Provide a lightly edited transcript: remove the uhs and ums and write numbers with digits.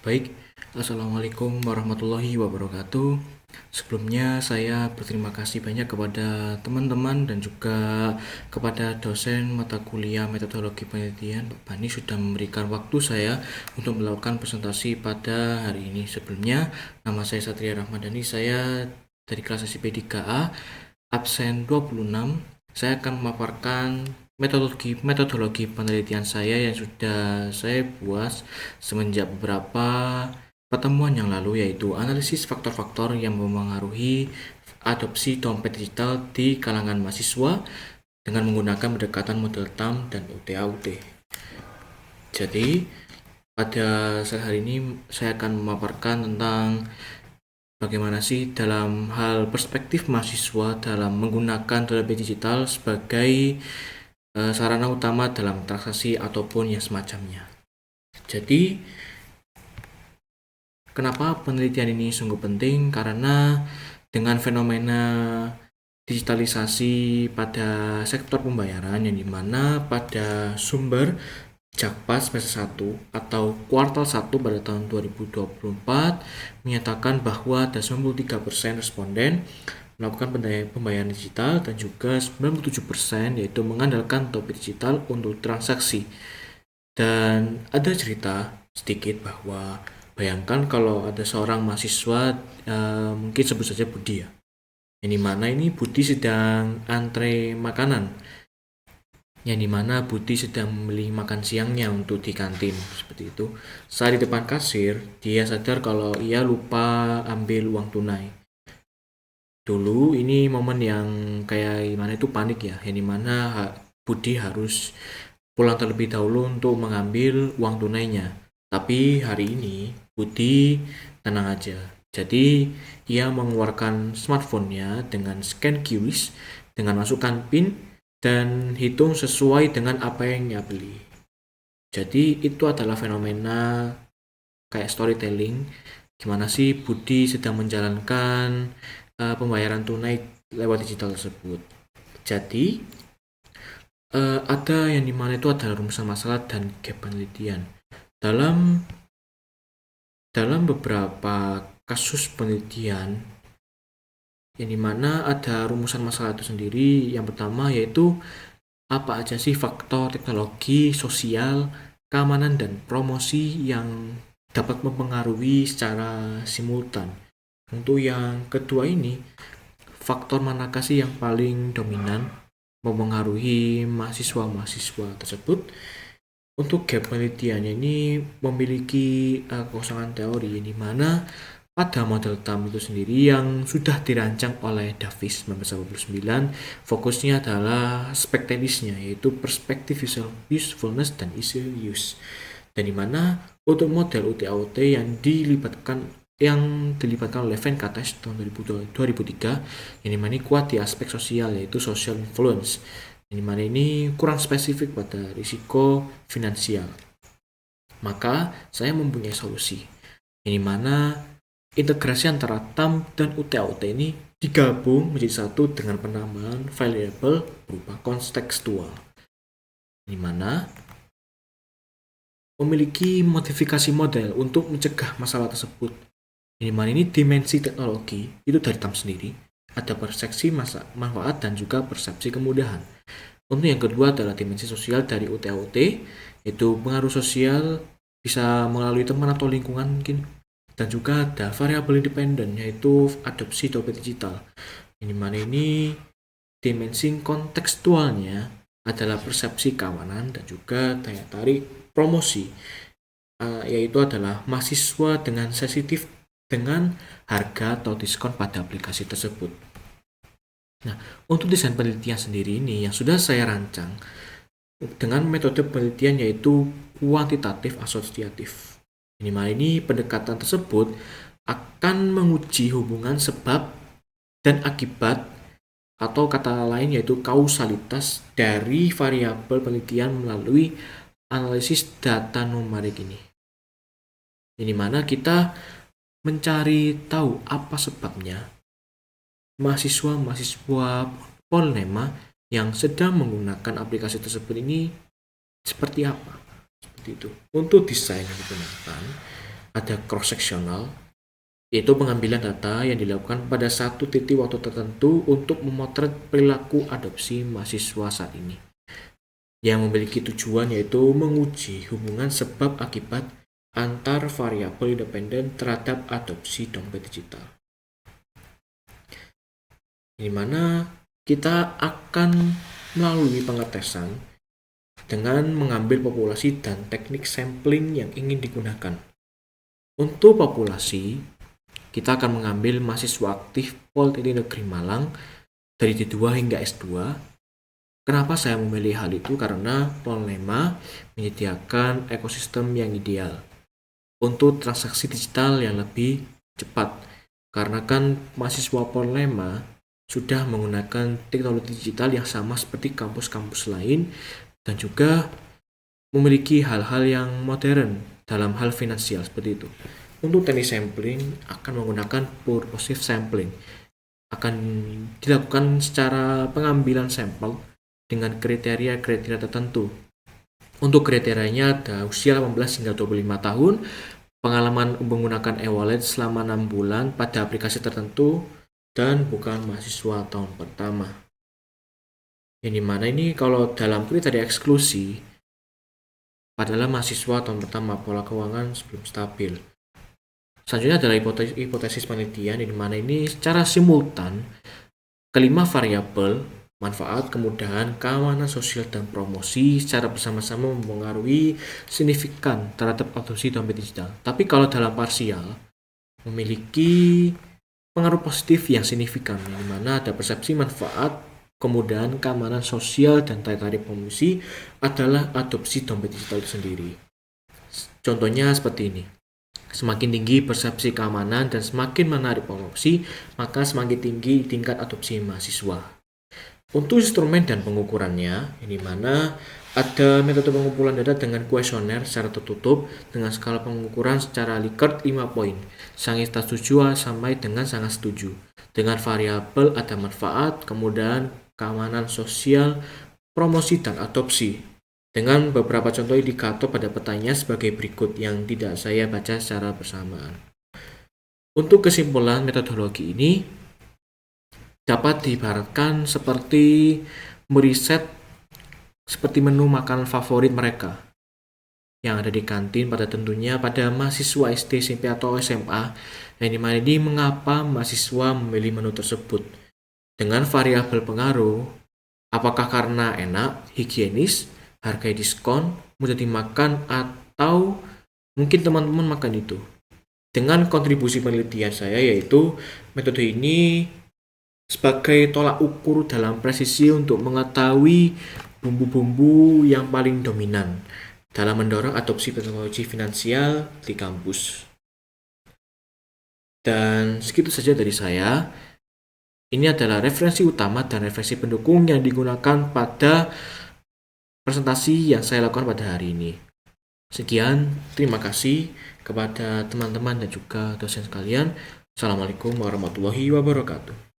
Baik, Assalamualaikum warahmatullahi wabarakatuh. Sebelumnya saya berterima kasih banyak kepada teman-teman dan juga kepada dosen mata kuliah metodologi penelitian Pak Bani sudah memberikan waktu saya untuk melakukan presentasi pada hari ini. Sebelumnya, nama saya Satria Rahmadani, saya dari kelas SIP 3A, absen 26. Saya akan memaparkan metodologi penelitian saya yang sudah saya buat semenjak beberapa pertemuan yang lalu, yaitu analisis faktor-faktor yang mempengaruhi adopsi dompet digital di kalangan mahasiswa dengan menggunakan pendekatan model TAM dan UT-AUT. Jadi pada saat hari ini saya akan memaparkan tentang bagaimana sih dalam hal perspektif mahasiswa dalam menggunakan dompet digital sebagai sarana utama dalam transaksi ataupun yang semacamnya. Jadi, kenapa penelitian ini sungguh penting? Karena dengan fenomena digitalisasi pada sektor pembayaran yang dimana pada sumber Jakpras semester 1 atau kuartal 1 pada tahun 2024 menyatakan bahwa ada 93% responden melakukan pembayaran digital dan juga 97% yaitu mengandalkan dompet digital untuk transaksi. Dan ada cerita sedikit bahwa bayangkan kalau ada seorang mahasiswa, mungkin sebut saja Budi ya, yang dimana ini Budi sedang antre makanan, yang dimana Budi sedang membeli makan siangnya untuk di kantin seperti itu. Saat di depan kasir, dia sadar kalau ia lupa ambil uang tunai. Dulu ini momen yang kayak gimana itu panik ya, yang dimana Budi harus pulang terlebih dahulu untuk mengambil uang tunainya. Tapi hari ini Budi tenang aja. Jadi ia mengeluarkan smartphone-nya dengan scan QRIS, dengan masukkan PIN dan hitung sesuai dengan apa yang ia beli. Jadi itu adalah fenomena kayak storytelling, gimana sih Budi sedang menjalankan pembayaran tunai lewat digital tersebut. Jadi ada yang dimana itu adalah rumusan masalah dan gap penelitian. Dalam beberapa kasus penelitian yang dimana ada rumusan masalah itu sendiri, yang pertama yaitu apa aja sih faktor teknologi, sosial, keamanan, dan promosi yang dapat mempengaruhi secara simultan. Untuk yang kedua ini, faktor manakah sih yang paling dominan mempengaruhi mahasiswa-mahasiswa tersebut? Untuk gap penelitiannya ini memiliki kekosongan teori, di mana pada model TAM itu sendiri yang sudah dirancang oleh Davis 1989, fokusnya adalah aspek teknisnya, yaitu perspektif usefulness dan easy use. Dan dimana untuk model UT-AUT yang dilibatkan oleh Van Kates tahun 2003, yang dimana kuat di aspek sosial, yaitu social influence, yang dimana ini kurang spesifik pada risiko finansial. Maka saya mempunyai solusi, yang dimana integrasi antara TAM dan UT-AUT ini digabung menjadi satu dengan penamaan variable berupa kontekstual, di mana memiliki modifikasi model untuk mencegah masalah tersebut. Di mana ini dimensi teknologi itu dari TAM sendiri, ada persepsi manfaat dan juga persepsi kemudahan. Untuk yang kedua adalah dimensi sosial dari UT-AUT, yaitu pengaruh sosial bisa melalui teman atau lingkungan mungkin. Dan juga ada variabel independen, yaitu adopsi dompet digital. Ini mana ini dimensi kontekstualnya adalah persepsi keamanan dan juga daya tarik promosi, yaitu adalah mahasiswa dengan sensitif dengan harga atau diskon pada aplikasi tersebut. Nah, untuk desain penelitian sendiri ini yang sudah saya rancang dengan metode penelitian yaitu kuantitatif asosiatif. Ini pendekatan tersebut akan menguji hubungan sebab dan akibat, atau kata lain yaitu kausalitas dari variabel penelitian melalui analisis data numerik ini. Ini mana kita mencari tahu apa sebabnya mahasiswa Polnema yang sedang menggunakan aplikasi tersebut ini seperti apa. Seperti itu. Untuk desain yang digunakan, ada cross-sectional, yaitu pengambilan data yang dilakukan pada satu titik waktu tertentu untuk memotret perilaku adopsi mahasiswa saat ini, yang memiliki tujuan yaitu menguji hubungan sebab akibat antar variabel independen terhadap adopsi dompet digital. Di mana kita akan melalui pengetesan dengan mengambil populasi dan teknik sampling yang ingin digunakan. Untuk populasi, kita akan mengambil mahasiswa aktif Politeknik Negeri Malang dari D2 hingga S2. Kenapa saya memilih hal itu? Karena Polnema menyediakan ekosistem yang ideal untuk transaksi digital yang lebih cepat. Karena kan mahasiswa Polnema sudah menggunakan teknologi digital yang sama seperti kampus-kampus lain dan juga memiliki hal-hal yang modern dalam hal finansial seperti itu. Untuk teknik sampling akan menggunakan purposive sampling. Akan dilakukan secara pengambilan sampel dengan kriteria-kriteria tertentu. Untuk kriterianya ada usia 18 hingga 25 tahun, pengalaman menggunakan e-wallet selama 6 bulan pada aplikasi tertentu, dan bukan mahasiswa tahun pertama. Yang dimana ini kalau dalam kriteria eksklusi adalah mahasiswa tahun pertama, pola keuangan sebelum stabil. Selanjutnya adalah hipotesis penelitian di mana ini secara simultan kelima variabel manfaat, kemudahan, keamanan sosial, dan promosi secara bersama-sama mempengaruhi signifikan terhadap adopsi dompet digital. Tapi kalau dalam parsial memiliki pengaruh positif yang signifikan, di mana ada persepsi manfaat, kemudahan, keamanan sosial, dan tarik promosi adalah adopsi dompet digital itu sendiri. Contohnya seperti ini. Semakin tinggi persepsi keamanan dan semakin menarik promosi, maka semakin tinggi tingkat adopsi mahasiswa. Untuk instrumen dan pengukurannya, di mana ada metode pengumpulan data dengan kuesioner secara tertutup dengan skala pengukuran secara Likert 5 poin. Sangat setuju sampai dengan sangat setuju. Dengan variabel ada manfaat, kemudahan, keamanan sosial, promosi, dan adopsi. Dengan beberapa contoh indikator pada petanya sebagai berikut yang tidak saya baca secara bersamaan. Untuk kesimpulan metodologi ini dapat diibaratkan seperti meriset seperti menu makanan favorit mereka yang ada di kantin pada tentunya pada mahasiswa SD, SMP, atau SMA, yang dimana ini mengapa mahasiswa memilih menu tersebut dengan variabel pengaruh, apakah karena enak, higienis, harga diskon, mudah dimakan, atau mungkin teman-teman makan itu. Dengan kontribusi penelitian saya yaitu metode ini sebagai tolak ukur dalam presisi untuk mengetahui bumbu-bumbu yang paling dominan dalam mendorong adopsi teknologi finansial di kampus. Dan segitu saja dari saya. Ini adalah referensi utama dan referensi pendukung yang digunakan pada presentasi yang saya lakukan pada hari ini. Sekian, terima kasih kepada teman-teman dan juga dosen sekalian. Assalamualaikum warahmatullahi wabarakatuh.